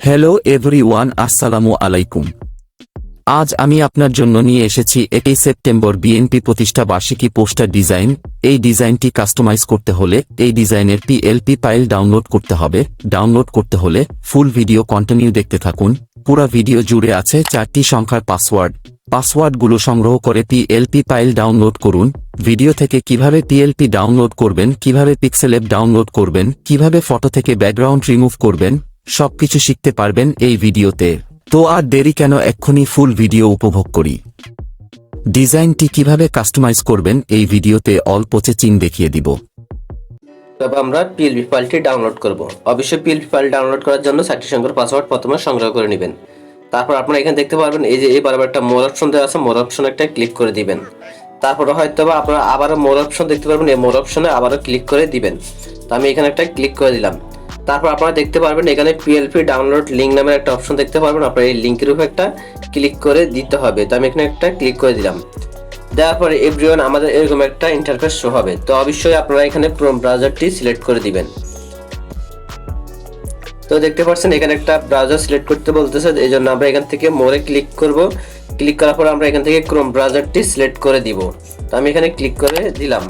Hello everyone, আসসালামু আলাইকুম। আজ আমি আপনার জন্য নিয়ে এসেছি এটি সেপ্টেম্বর বিএনপি প্রতিষ্ঠা বার্ষিকী পোস্টার ডিজাইন। এই ডিজাইনটি কাস্টমাইজ করতে হলে এই ডিজাইনের পিএলপি ফাইল ডাউনলোড করতে হবে। ডাউনলোড করতে হলে ফুল ভিডিও কন্টিনিউ দেখতে থাকুন। পুরো ভিডিও জুড়ে আছে 4টি সংখ্যার পাসওয়ার্ড। পাসওয়ার্ডগুলো সংগ্রহ করে পিএলপি ফাইল ডাউনলোড করুন। ভিডিও থেকে কিভাবে পিএলপি ডাউনলোড করবেন, কিভাবে পিক্সেল অ্যাপ ডাউনলোড করবেন, কিভাবে ফটো থেকে ব্যাকগ্রাউন্ড রিমুভ করবেন, সবকিছু শিখতে পারবেন এই ভিডিওতে। তো আর দেরি কেন, এক্ষুনি ফুল ভিডিও উপভোগ করি। ডিজাইনটি কিভাবে কাস্টমাইজ করবেন এই ভিডিওতে অল্প চেচিং দেখিয়ে দিব। তবে আমরা পিএলপি ফাইলটি ডাউনলোড করব। অবশ্যই পিএলপি ফাইল ডাউনলোড করার জন্য 4টি সংখ্যার পাসওয়ার্ড প্রথমে সংগ্রহ করে নেবেন। তারপর আপনারা এখানে দেখতে পারবেন এই যে এই বরাবর একটা মোর অপশন দেওয়া আছে, মোর অপশন একটা ক্লিক করে দিবেন। তারপরে হয়তো বা আপনারা আবারও মোর অপশন দেখতে পারবেন, এই মোর অপশনে আবারও ক্লিক করে দিবেন। তো আমি এখানে একটা ক্লিক করে দিলাম। তারপর আপনারা দেখতে পারবেন এখানে পিএলপি ডাউনলোড লিঙ্ক নামের একটা অপশন দেখতে পারবেন। আপনারা এই লিঙ্কের উপর একটা ক্লিক করে দিতে হবে। তো আমি এখানে একটা ক্লিক করে দিলাম। দেওয়ার পরে এভরিওয়ান আমাদের এরকম একটা ইন্টারফেস শো হবে। তো অবশ্যই আপনারা এখানে ক্রোম ব্রাউজারটি সিলেক্ট করে দিবেন। তো দেখতে পাচ্ছেন এখানে একটা ব্রাউজার সিলেক্ট করতে বলতেছে, এই জন্য আমরা এখান থেকে মোরে ক্লিক করব। ক্লিক করার পর আমরা এখান থেকে ক্রোম ব্রাউজারটি সিলেক্ট করে দিব। তো আমি এখানে ক্লিক করে দিলাম।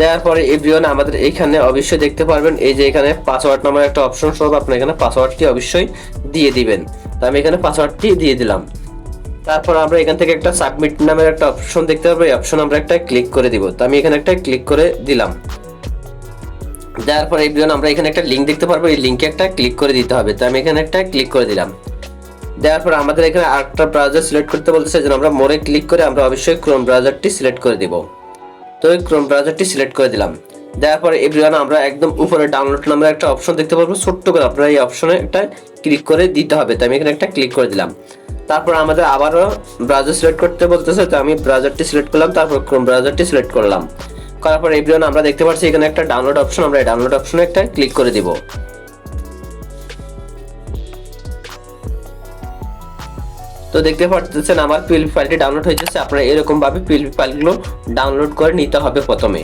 দেওয়ার পরে এভরিওয়ান আমাদের এখানে অবশ্যই দেখতে পারবেন এই যে এখানে পাসওয়ার্ড নামের একটা অপশন সহ আপনারা এখানে পাসওয়ার্ডটি অবশ্যই দিয়ে দিবেন। তো আমি এখানে পাসওয়ার্ডটি দিয়ে দিলাম। তারপর আমরা এখান থেকে একটা সাবমিট নামের একটা অপশন দেখতে পারবো, এই অপশন আমরা একটা ক্লিক করে দিব। তো আমি এখানে একটা ক্লিক করে দিলাম। দেওয়ার পরে এভরিওয়ান আমরা এখানে একটা লিঙ্ক দেখতে পারবো, এই লিঙ্কে একটা ক্লিক করে দিতে হবে। তো আমি এখানে একটা ক্লিক করে দিলাম। দেওয়ার পর আমাদের এখানে আরেকটা ব্রাউজার সিলেক্ট করতে বলতেছে, যেন আমরা মোরে ক্লিক করে আমরা অবশ্যই ক্রোম ব্রাউজারটি সিলেক্ট করে দিব। তো এই ক্রোম ব্রাউজারটি সিলেক্ট করে দিলাম। দেওয়ার পরে এভরিওয়ান আমরা একদম উপরে ডাউনলোড নামের একটা অপশন দেখতে পারবো, ছোট্ট করে আপনারা এই অপশনে একটা ক্লিক করে দিতে হবে। তো আমি এখানে একটা ক্লিক করে দিলাম। তারপর আমাদের আবারও ব্রাউজার সিলেক্ট করতে বলতেছে, তো আমি ব্রাউজারটি সিলেক্ট করলাম, তারপর ক্রোম ব্রাউজারটি সিলেক্ট করলাম। করার পর এভরিওয়ান আমরা দেখতে পাচ্ছি এখানে একটা ডাউনলোড অপশন, আমরা এই ডাউনলোড অপশনে একটা ক্লিক করে দিব। তো দেখতে পাচ্ছেন আমার পিএলপি ফাইলটি ডাউনলোড হয়ে যাচ্ছে। আপনারা এরকম ভাবে পিএলপি ফাইলগুলো ডাউনলোড করে নিতে হবে প্রথমে।